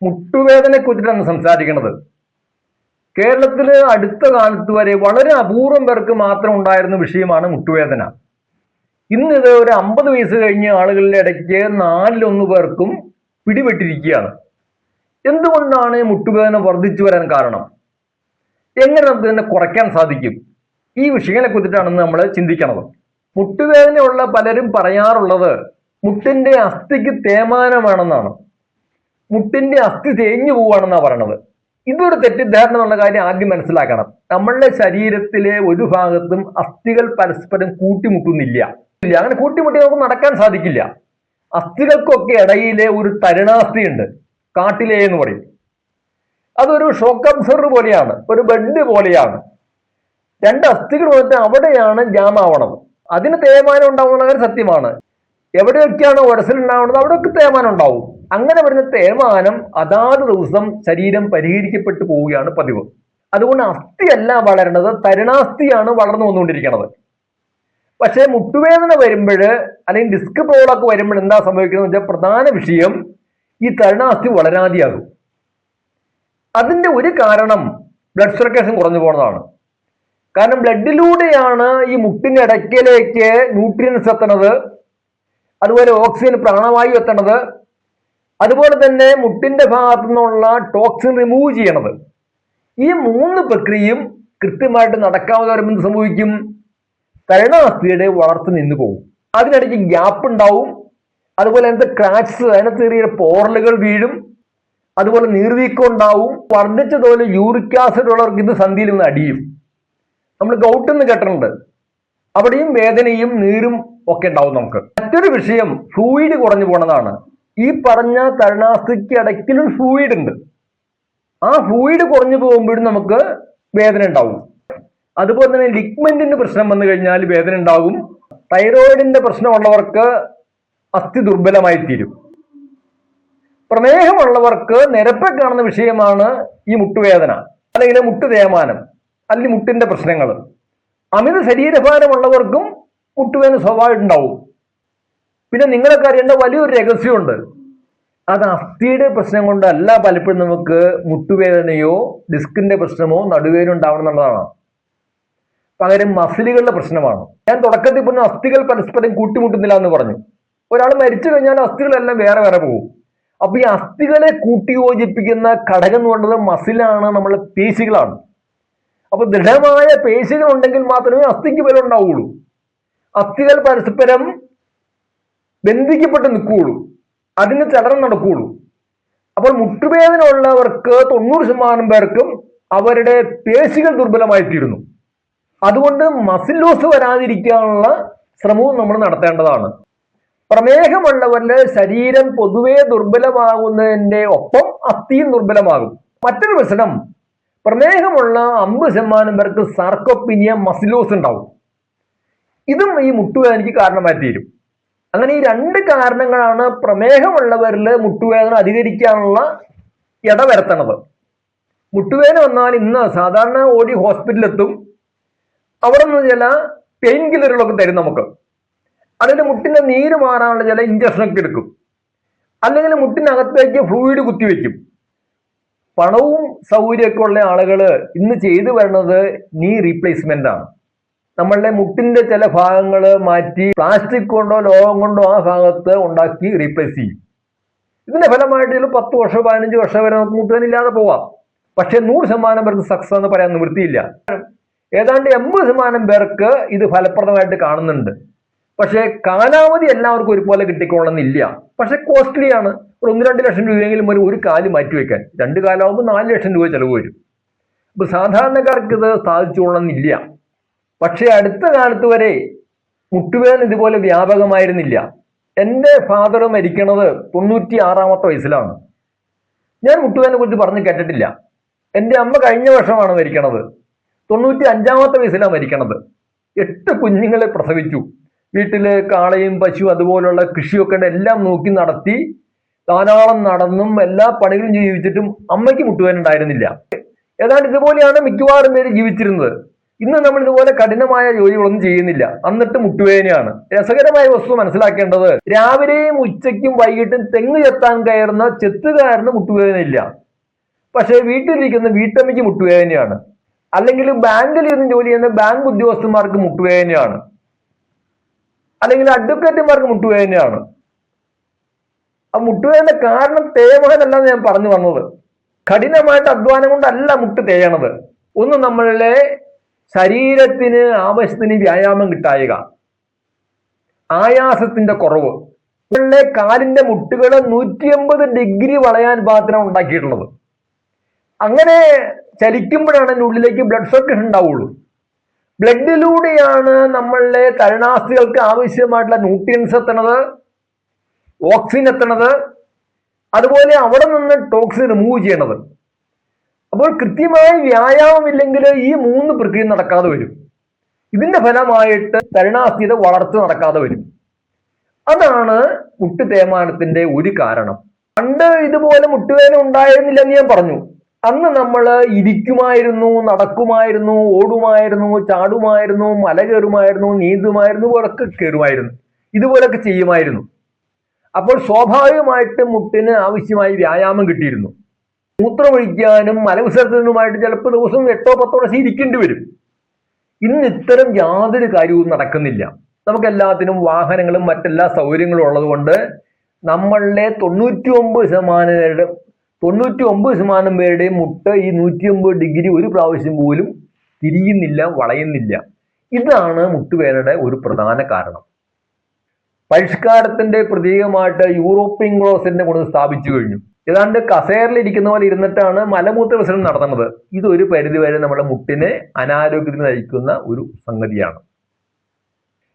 മുട്ടുവേദനയെ കുറിച്ചിട്ടാണ് സംസാരിക്കുന്നത്. കേരളത്തിൽ അടുത്ത കാലത്ത് വരെ വളരെ അപൂർവം പേർക്ക് മാത്രം ഉണ്ടായിരുന്ന വിഷയമാണ് മുട്ടുവേദന. ഇന്നിത് ഒരു 50 വയസ്സ് കഴിഞ്ഞ ആളുകളുടെ ഇടയ്ക്ക് 4-1 പേർക്കും പിടിപെട്ടിരിക്കുകയാണ്. എന്തുകൊണ്ടാണ് മുട്ടുവേദന വർദ്ധിച്ചു വരാൻ കാരണം? എങ്ങനെ നമുക്ക് ഇതിനെ കുറയ്ക്കാൻ സാധിക്കും? ഈ വിഷയങ്ങളെ കുറിച്ചിട്ടാണ് നമ്മൾ ചിന്തിക്കുന്നത്. മുട്ടുവേദനയുള്ള പലരും പറയാറുള്ളത് മുട്ടിന്റെ അസ്ഥിക്ക് തേയ്മാനം വേണമെന്നാണ്. മുട്ടിന്റെ അസ്ഥി തേഞ്ഞു പോവാണെന്നാണ് പറയണത്. ഇതൊരു തെറ്റിദ്ധാരണ എന്നുള്ള കാര്യം ആദ്യം മനസ്സിലാക്കണം. നമ്മളുടെ ശരീരത്തിലെ ഒരു ഭാഗത്തും അസ്ഥികൾ പരസ്പരം കൂട്ടിമുട്ടുന്നില്ല. അങ്ങനെ കൂട്ടിമുട്ടി നമുക്ക് നടക്കാൻ സാധിക്കില്ല. അസ്ഥികൾക്കൊക്കെ ഇടയിലെ ഒരു തരുണാസ്ഥി ഉണ്ട്, കാട്ടിലേ എന്ന് പറയും. അതൊരു ഷോക്ക് അബ്സോർബർ പോലെയാണ്, ഒരു ബെഡ് പോലെയാണ്. രണ്ട് അസ്ഥികൾ വന്നിട്ട് അവിടെയാണ് ജാം ആവണത്. അതിന് തേയ്മാനം ഉണ്ടാവുന്ന കാര്യം സത്യമാണ്. എവിടെയൊക്കെയാണ് ഉരസലുണ്ടാവുന്നത് അവിടെയൊക്കെ തേയ്മാനം ഉണ്ടാവും. അങ്ങനെ വരുന്ന തേയ്മാനം അതാത് ദിവസം ശരീരം പരിഹരിക്കപ്പെട്ടു പോവുകയാണ് പതിവ്. അതുകൊണ്ട് അസ്ഥിയല്ല വളരണത്, തരുണാസ്ഥിയാണ് വളർന്നു വന്നുകൊണ്ടിരിക്കുന്നത്. പക്ഷേ മുട്ടുവേദന വരുമ്പോൾ അല്ലെങ്കിൽ ഡിസ്ക് പ്രോബ്ലമൊക്കെ വരുമ്പോൾ എന്താ സംഭവിക്കുന്നത് വെച്ചാൽ പ്രധാന വിഷയം ഈ തരുണാസ്ഥി വളരാതെയാകും. അതിന്റെ ഒരു കാരണം ബ്ലഡ് സർക്കുലേഷൻ കുറഞ്ഞു പോകുന്നതാണ്. കാരണം ബ്ലഡിലൂടെയാണ് ഈ മുട്ടിന്റെ ഇടയ്ക്കിലേക്ക് ന്യൂട്രിയൻസ് എത്തണത്, അതുപോലെ ഓക്സിജൻ പ്രാണവായു എത്തണത്, അതുപോലെ തന്നെ മുട്ടിന്റെ ഭാഗത്തു നിന്നുള്ള ടോക്സിൻ റിമൂവ് ചെയ്യണത്. ഈ 3 പ്രക്രിയയും കൃത്യമായിട്ട് നടക്കാതെ വരുമ്പോൾ എന്ത് സംഭവിക്കും? തരുണാസ്ഥിയുടെ വളർച്ച നിന്നു പോകും. അതിനിടയ്ക്ക് ഗ്യാപ്പ് ഉണ്ടാവും. അതുപോലെ അതിനകത്ത് ക്രാക്സ്, അതിനകത്ത് ചെറിയ പോറലുകൾ വീഴും. അതുപോലെ നീർവീക്കം ഉണ്ടാവും. വർദ്ധിച്ചതുപോലെ യൂറിക് ആസിഡ് ഉള്ളവർക്ക് ഇത് സന്ധിയിൽ നിന്ന് അടിയും. നമ്മൾ ഗൗട്ട് എന്ന് കേട്ടിട്ടുണ്ട്. അവിടെയും വേദനയും നീരും ഒക്കെ ഉണ്ടാവും നമുക്ക്. മറ്റൊരു വിഷയം ഫ്ലൂയിഡ് കുറഞ്ഞു പോണതാണ്. ഈ പറഞ്ഞ തരുണാസ്ഥിക്ക് ഇടയ്ക്കിലും ഫ്ലൂയിഡ് ഉണ്ട്. ആ ഫ്ലൂയിഡ് കുറഞ്ഞു പോകുമ്പോഴും നമുക്ക് വേദന ഉണ്ടാവും. അതുപോലെ തന്നെ ലിഗ്മെന്റിന്റെ പ്രശ്നം വന്നു കഴിഞ്ഞാൽ വേദന ഉണ്ടാകും. തൈറോയിഡിന്റെ പ്രശ്നമുള്ളവർക്ക് അസ്ഥി ദുർബലമായി തീരും. പ്രമേഹമുള്ളവർക്ക് നിരപ്പെ കാണുന്ന വിഷയമാണ് ഈ മുട്ടുവേദന, അല്ലെങ്കിൽ മുട്ട് തേയ്മാനം, അല്ലെങ്കിൽ മുട്ടിന്റെ പ്രശ്നങ്ങൾ. അമിത ശരീരഭാരമുള്ളവർക്കും മുട്ടുവേദന സ്വാഭാവികം ഉണ്ടാവും. പിന്നെ നിങ്ങളൊക്കെ അറിയേണ്ട വലിയൊരു രഹസ്യമുണ്ട്. അത് അസ്ഥിയുടെ പ്രശ്നം കൊണ്ടല്ല പലപ്പോഴും നമുക്ക് മുട്ടുവേദനയോ ഡിസ്കിന്റെ പ്രശ്നമോ നടുവേദന ഉണ്ടാവണം എന്നുള്ളതാണ്. പകരം മസിലുകളുടെ പ്രശ്നമാണ്. ഞാൻ തുടക്കത്തിൽ പറഞ്ഞ അസ്ഥികൾ പരസ്പരം കൂട്ടിമുട്ടുന്നില്ല എന്ന് പറഞ്ഞു. ഒരാൾ മരിച്ചു കഴിഞ്ഞാൽ അസ്ഥികളെല്ലാം വേറെ വേറെ പോകും. അപ്പൊ ഈ അസ്ഥികളെ കൂട്ടിയോജിപ്പിക്കുന്ന ഘടകം എന്ന് പറയുന്നത് മസിലാണ്, നമ്മളെ പേശികളാണ്. അപ്പൊ ദൃഢമായ പേശികൾ ഉണ്ടെങ്കിൽ മാത്രമേ അസ്ഥിക്ക് ബലം ഉണ്ടാവുകയുള്ളൂ. അസ്ഥികൾ പരസ്പരം ബന്ധിക്കപ്പെട്ട് നിൽക്കുകയുള്ളൂ, അതിന് ചലനം നടക്കുകയുള്ളൂ. അപ്പോൾ മുട്ടുവേദന ഉള്ളവർക്ക് 90% പേർക്കും അവരുടെ പേശികൾ ദുർബലമായി തീരുന്നു. അതുകൊണ്ട് മസിൽ ലോസ് വരാതിരിക്കാനുള്ള ശ്രമവും നമ്മൾ നടത്തേണ്ടതാണ്. പ്രമേഹമുള്ളവരുടെ ശരീരം പൊതുവെ ദുർബലമാകുന്നതിന്റെ ഒപ്പം അസ്ഥിയും ദുർബലമാകും. മറ്റൊരു പ്രശ്നം, പ്രമേഹമുള്ള 50% പേർക്ക് സാർക്കോപ്പീനിയ, മസിലോസ് ഉണ്ടാവും. ഇതും ഈ മുട്ടുവേദനയ്ക്ക് കാരണമായി തീരും. അങ്ങനെ ഈ 2 കാരണങ്ങളാണ് പ്രമേഹമുള്ളവരിൽ മുട്ടുവേദന അധികരിക്കാനുള്ള ഇടവരുത്തണത്. മുട്ടുവേദന വന്നാൽ ഇന്ന് സാധാരണ ഓടി ഹോസ്പിറ്റലിലെത്തും. അവിടെ നിന്ന് ചില പെയിൻ കില്ലറുകളൊക്കെ തരും നമുക്ക്. അതിന്റെ മുട്ടിന്റെ നീര് മാറാനുള്ള ചില ഇഞ്ചക്ഷനൊക്കെ എടുക്കും. അല്ലെങ്കിൽ മുട്ടിനകത്തേക്ക് ഫ്ലൂയിഡ് കുത്തിവെക്കും. പണവും സൗകര്യമൊക്കെ ഉള്ള ആളുകൾ ഇന്ന് ചെയ്തു വരുന്നത് നീ റീപ്ലേസ്മെന്റ് ആണ്. നമ്മളുടെ മുട്ടിന്റെ ചില ഭാഗങ്ങൾ മാറ്റി പ്ലാസ്റ്റിക് കൊണ്ടോ ലോഹം കൊണ്ടോ ആ ഭാഗത്ത് ഉണ്ടാക്കി റീപ്ലേസ് ചെയ്യും. ഇതിന്റെ ഫലമായിട്ട് ചില 10 വർഷം 15 വർഷം വരെ നമുക്ക് മുട്ടുവേദനയില്ലാതെ പോവാം. പക്ഷെ 100% പേർക്ക് സക്സസ് എന്ന് പറയാൻ നിവൃത്തിയില്ല. ഏതാണ്ട് 80% പേർക്ക് ഇത് ഫലപ്രദമായിട്ട് കാണുന്നുണ്ട്. പക്ഷെ കാലാവധി എല്ലാവർക്കും ഒരുപോലെ കിട്ടിക്കൊള്ളുന്നില്ല. പക്ഷെ കോസ്റ്റ്ലി ആണ്. ഒരു 1-2 ലക്ഷം രൂപയെങ്കിലും ഒരു കാല് മാറ്റിവെക്കാൻ. 2 കാലാവുമ്പോൾ 4 ലക്ഷം രൂപ ചെലവ് വരും. അപ്പൊ സാധാരണക്കാർക്ക് ഇത് സാധിച്ചുകൊള്ളുന്നില്ല. പക്ഷെ അടുത്ത കാലത്ത് വരെ മുട്ടുവേദന ഇതുപോലെ വ്യാപകമായിരുന്നില്ല. എൻ്റെ ഫാദർ മരിക്കണത് 96-ാമത്തെ വയസ്സിലാണ്. ഞാൻ മുട്ടുവേദനെ കുറിച്ച് പറഞ്ഞു കേട്ടിട്ടില്ല. എൻ്റെ അമ്മ കഴിഞ്ഞ വർഷമാണ് മരിക്കണത്. 95-ാമത്തെ വയസ്സിലാണ് മരിക്കണത്. 8 കുഞ്ഞുങ്ങളെ പ്രസവിച്ചു. വീട്ടില് കാളയും പശു അതുപോലുള്ള കൃഷിയൊക്കെ എല്ലാം നോക്കി നടത്തി ധാരാളം നടന്നും എല്ലാ പണികളും ജീവിച്ചിട്ടും അമ്മയ്ക്ക് മുട്ടുവേദന ഉണ്ടായിരുന്നില്ല. ഏതാണ്ട് ഇതുപോലെയാണ് മിക്കവാറും പേര് ജീവിച്ചിരുന്നത്. ഇന്ന് നമ്മൾ ഇതുപോലെ കഠിനമായ ജോലികളൊന്നും ചെയ്യുന്നില്ല, എന്നിട്ട് മുട്ടുവേദനയാണ്. രസകരമായ വസ്തു മനസ്സിലാക്കേണ്ടത്, രാവിലെയും ഉച്ചയ്ക്കും വൈകിട്ടും തെങ്ങ് ചെത്താൻ കയറുന്ന ചെത്തുകാരന് മുട്ടുവേദനയില്ല. പക്ഷെ വീട്ടിലിരിക്കുന്ന വീട്ടമ്മയ്ക്ക് മുട്ടുവേദനയാണ്. അല്ലെങ്കിൽ ബാങ്കിൽ ഇരുന്ന് ജോലി ചെയ്യുന്ന ബാങ്ക് ഉദ്യോഗസ്ഥന്മാർക്ക് മുട്ടുവേദനയാണ്. അല്ലെങ്കിൽ അഡ്വക്കേറ്റുമാർക്ക് മുട്ടുവേദനയാണ്. ആ മുട്ടുവേദന കാരണം തേയ്മാനമല്ലെന്ന് ഞാൻ പറഞ്ഞു വന്നത്. കഠിനമായിട്ട് അധ്വാനം കൊണ്ടല്ല മുട്ട് തേയണത്. ഒന്ന് നമ്മളുടെ ശരീരത്തിന് ആവശ്യത്തിന് വ്യായാമം കിട്ടായിക, ആയാസത്തിന്റെ കുറവ്. നമ്മളുടെ കാലിന്റെ മുട്ടുകൾ 180 ഡിഗ്രി വളയാൻ പാകത്തിനാണ് ഉണ്ടാക്കിയിട്ടുള്ളത്. അങ്ങനെ ചലിക്കുമ്പോഴാണ് അതിൻ്റെ ഉള്ളിലേക്ക് ബ്ലഡ് സർക്കുലേഷൻ ഉണ്ടാവുള്ളൂ. ബ്ലഡിലൂടെയാണ് നമ്മളുടെ തരുണാസ്ഥികൾക്ക് ആവശ്യമായിട്ടുള്ള ന്യൂട്രിയൻസ് എത്തണത്, ഓക്സിജൻ എത്തണത്, അതുപോലെ അവിടെ നിന്ന് ടോക്സിൻ റിമൂവ് ചെയ്യണത്. അപ്പോൾ കൃത്യമായി വ്യായാമം ഇല്ലെങ്കിൽ ഈ 3 പ്രക്രിയ നടക്കാതെ വരും. ഇതിന്റെ ഫലമായിട്ട് തരുണാസ്ഥിയുടെ വളർച്ച നടക്കാതെ വരും. അതാണ് മുട്ട് തേയ്മാനത്തിന്റെ ഒരു കാരണം. പണ്ട് ഇതുപോലെ മുട്ടുവേദന ഉണ്ടായിരുന്നില്ലെന്ന് ഞാൻ പറഞ്ഞു. അന്ന് നമ്മൾ ഇരിക്കുമായിരുന്നു, നടക്കുമായിരുന്നു, ഓടുമായിരുന്നു, ചാടുമായിരുന്നു, മല കയറുമായിരുന്നു, നീന്തുമായിരുന്നു, ഉറക്കെ കയറുമായിരുന്നു, ഇതുപോലൊക്കെ ചെയ്യുമായിരുന്നു. അപ്പോൾ സ്വാഭാവികമായിട്ട് മുട്ടിന് ആവശ്യമായി വ്യായാമം കിട്ടിയിരുന്നു. മൂത്രമൊഴിക്കാനും മലവിസർജനവുമായിട്ട് ചിലപ്പോൾ ദിവസം 8-10 പ്രാവശ്യം ഇരിക്കേണ്ടി വരും. ഇന്ന് ഇത്തരം യാതൊരു കാര്യവും നടക്കുന്നില്ല. നമുക്ക് എല്ലാത്തിനും വാഹനങ്ങളും മറ്റെല്ലാ സൗകര്യങ്ങളും ഉള്ളത് കൊണ്ട് നമ്മളുടെ 99% പേരുടെയും മുട്ട് ഈ 180 ഡിഗ്രി ഒരു പ്രാവശ്യം പോലും തിരിയുന്നില്ല, വളയുന്നില്ല. ഇതാണ് മുട്ടുവേദനയുടെ ഒരു പ്രധാന കാരണം. പരിഷ്കാരത്തിന്റെ പ്രതീകമായിട്ട് യൂറോപ്യൻ ക്ലോസറ്റിനെ കൊണ്ട് സ്ഥാപിച്ചു കഴിഞ്ഞു. ഏതാണ്ട് കസേരയിൽ ഇരിക്കുന്ന പോലെ ഇരുന്നിട്ടാണ് മലമൂത്ര വിസർജനം നടത്തുന്നത്. ഇതൊരു പരിധിവരെ നമ്മുടെ മുട്ടിനെ അനാരോഗ്യത്തിന് നയിക്കുന്ന ഒരു സംഗതിയാണ്.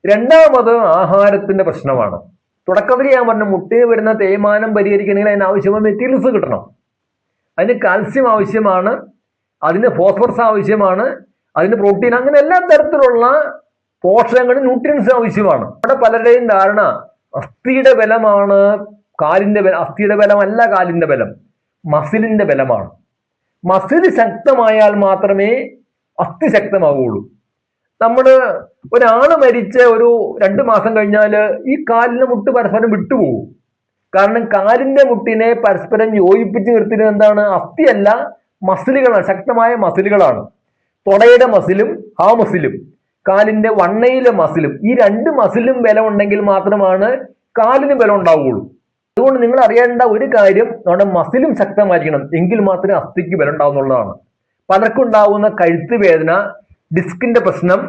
രണ്ടാമത് ആഹാരത്തിന്റെ പ്രശ്നമാണ്. തുടക്കത്തിൽ ഞാൻ പറഞ്ഞ മുട്ടിന് വരുന്ന തേയ്മാനം പരിഹരിക്കണമെങ്കിൽ അതിന് ആവശ്യമായ മെറ്റീരിയൽസ് കിട്ടണം. അതിന് കാൽസ്യം ആവശ്യമാണ്, അതിന് ഫോസ്ഫറസ് ആവശ്യമാണ്, അതിന് പ്രോട്ടീൻ, അങ്ങനെ എല്ലാ തരത്തിലുള്ള പോഷകങ്ങളും ന്യൂട്രിയൻസ് ആവശ്യമാണ്. അവിടെ പലരുടെയും ധാരണ അസ്ഥിയുടെ ബലമാണ് കാലിന്റെ ബലം. അസ്ഥിയുടെ ബലമല്ല കാലിന്റെ ബലം, മസിലിന്റെ ബലമാണ്. മസിൽ ശക്തമായാൽ മാത്രമേ അസ്ഥി ശക്തമാവുകയുള്ളൂ. ഒരാള് മരിച്ച ഒരു 2 മാസം കഴിഞ്ഞാൽ ഈ കാലിന്റെ മുട്ട് പരസ്പരം വിട്ടുപോകും. കാരണം കാലിന്റെ മുട്ടിനെ പരസ്പരം യോജിപ്പിച്ച് നിർത്തുന്നത് എന്താണ്? അസ്ഥിയല്ല, മസിലുകളാണ്, ശക്തമായ മസിലുകളാണ്. തൊടയുടെ മസിലും ഹാ മസിലും കാലിന്റെ വണ്ണയിലെ മസിലും, ഈ 2 മസിലും ബലം ഉണ്ടെങ്കിൽ മാത്രമാണ് കാലിന് ബലം ഉണ്ടാവുകയുള്ളൂ. അതുകൊണ്ട് നിങ്ങൾ അറിയേണ്ട ഒരു കാര്യം, നമ്മുടെ മസിലും ശക്തമായിരിക്കണം, എങ്കിൽ മാത്രമേ അസ്ഥിക്ക് ബലം ഉണ്ടാവുന്നുള്ളതാണ്. പലർക്കും ഉണ്ടാവുന്ന കഴുത്ത് വേദന, ഡിസ്കിന്റെ പ്രശ്നം,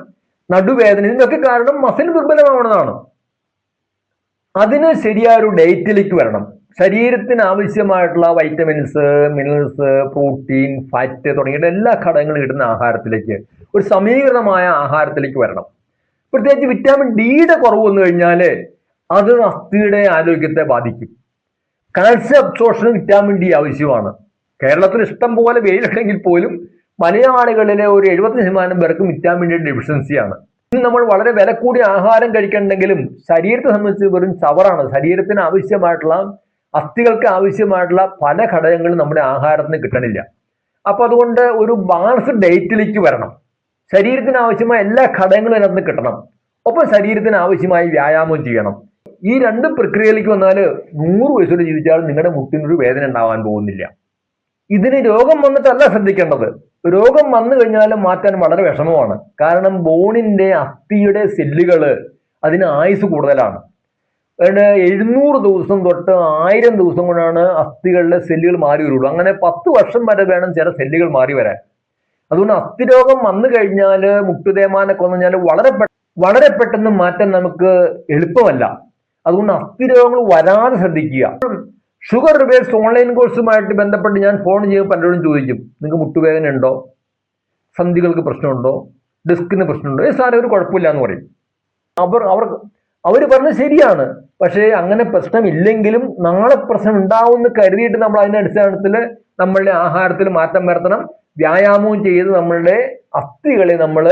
നടുവേദന, ഇതിനൊക്കെ കാരണം മസിൽ ദുർബലമാവുന്നതാണ്. അതിന് ശരിയായ ഒരു ഡയറ്റിലേക്ക് വരണം. ശരീരത്തിന് ആവശ്യമായിട്ടുള്ള വൈറ്റമിൻസ്, മിനറൽസ്, പ്രോട്ടീൻ, ഫാറ്റ് തുടങ്ങിയ എല്ലാ ഘടകങ്ങളും കിട്ടുന്ന ആഹാരത്തിലേക്ക്, ഒരു സമീകൃതമായ ആഹാരത്തിലേക്ക് വരണം. പ്രത്യേകിച്ച് വിറ്റാമിൻ ഡിയുടെ കുറവ് വന്നു കഴിഞ്ഞാൽ അത് അസ്ഥിയുടെ ആരോഗ്യത്തെ ബാധിക്കും. കാൽസ്യം അബ്സോർപ്ഷന് വിറ്റാമിൻ ഡി ആവശ്യമാണ്. കേരളത്തിൽ ഇഷ്ടം പോലെ വെയിലുണ്ടെങ്കിൽ പോലും മലയാളികളിലെ ഒരു 70% പേർക്കും വിറ്റാമിൻ ഡി ഡെഫിഷ്യൻസിയാണ്. ഇന്ന് നമ്മൾ വളരെ വില കൂടിയ ആഹാരം കഴിക്കണമെങ്കിലും ശരീരത്തെ സംബന്ധിച്ച് വെറും ചവറാണ്. ശരീരത്തിന് ആവശ്യമായിട്ടുള്ള, അസ്ഥികൾക്ക് ആവശ്യമായിട്ടുള്ള പല ഘടകങ്ങളും നമ്മുടെ ആഹാരത്തിന് കിട്ടണില്ല. അപ്പൊ അതുകൊണ്ട് ഒരു ബാലൻസ്ഡ് ഡയറ്റിലേക്ക് വരണം. ശരീരത്തിന് ആവശ്യമായ എല്ലാ ഘടകങ്ങളും അതിനകത്ത് കിട്ടണം. ഒപ്പം ശരീരത്തിന് ആവശ്യമായി വ്യായാമം ചെയ്യണം. ഈ 2 പ്രക്രിയയിലേക്ക് വന്നാൽ 100 വയസ്സോടെ ജീവിച്ചാലും നിങ്ങളുടെ മുട്ടിനൊരു വേദന ഉണ്ടാവാൻ പോകുന്നില്ല. ഇതിന് രോഗം വന്നിട്ടല്ല ശ്രദ്ധിക്കേണ്ടത്. രോഗം വന്നു കഴിഞ്ഞാലും മാറ്റാൻ വളരെ വിഷമമാണ്. കാരണം ബോണിന്റെ, അസ്ഥിയുടെ സെല്ലുകള് അതിന് ആയുസ് കൂടുതലാണ്. 700 ദിവസം തൊട്ട് 1000 ദിവസം കൊണ്ടാണ് അസ്ഥികളിലെ സെല്ലുകൾ മാറി വരുള്ളൂ. അങ്ങനെ 10 വർഷം വരെ വേണം ചില സെല്ലുകൾ മാറി വരാൻ. അതുകൊണ്ട് അസ്ഥി രോഗം വന്നു കഴിഞ്ഞാൽ, മുട്ടുതേയ്മാനൊക്കെ വന്നു കഴിഞ്ഞാൽ വളരെ പെട്ടെന്ന് മാറ്റാൻ നമുക്ക് എളുപ്പമല്ല. അതുകൊണ്ട് അസ്ഥി രോഗങ്ങൾ വരാതെ ശ്രദ്ധിക്കുക. ഷുഗർ റിവേഴ്സ് ഓൺലൈൻ കോഴ്സുമായിട്ട് ബന്ധപ്പെട്ട് ഞാൻ ഫോൺ ചെയ്യുമ്പോൾ പലരോടും ചോദിക്കും, നിങ്ങൾക്ക് മുട്ടുവേദന ഉണ്ടോ, സന്ധികൾക്ക് പ്രശ്നമുണ്ടോ, ഡിസ്കിന് പ്രശ്നമുണ്ടോ? സാറേ ഒരു കുഴപ്പമില്ല എന്ന് പറയും. അവർ പറഞ്ഞത് ശരിയാണ്. പക്ഷേ അങ്ങനെ പ്രശ്നമില്ലെങ്കിലും നാളെ പ്രശ്നം ഉണ്ടാവുമെന്ന് കരുതിയിട്ട് നമ്മൾ അതിന്റെ അടിസ്ഥാനത്തിൽ നമ്മളുടെ ആഹാരത്തിൽ മാറ്റം വരുത്തണം. വ്യായാമവും ചെയ്ത് നമ്മളുടെ അസ്ഥികളെ നമ്മൾ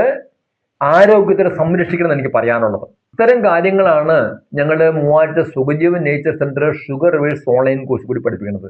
ആരോഗ്യത്തെ സംരക്ഷിക്കണം എന്ന് എനിക്ക് പറയാനുള്ളത്. ഇത്തരം കാര്യങ്ങളാണ് ഞങ്ങളുടെ Muvattupuzha Sukhajeevan nature centre sugar reverse online course കൂടി പഠിപ്പിക്കുന്നത്.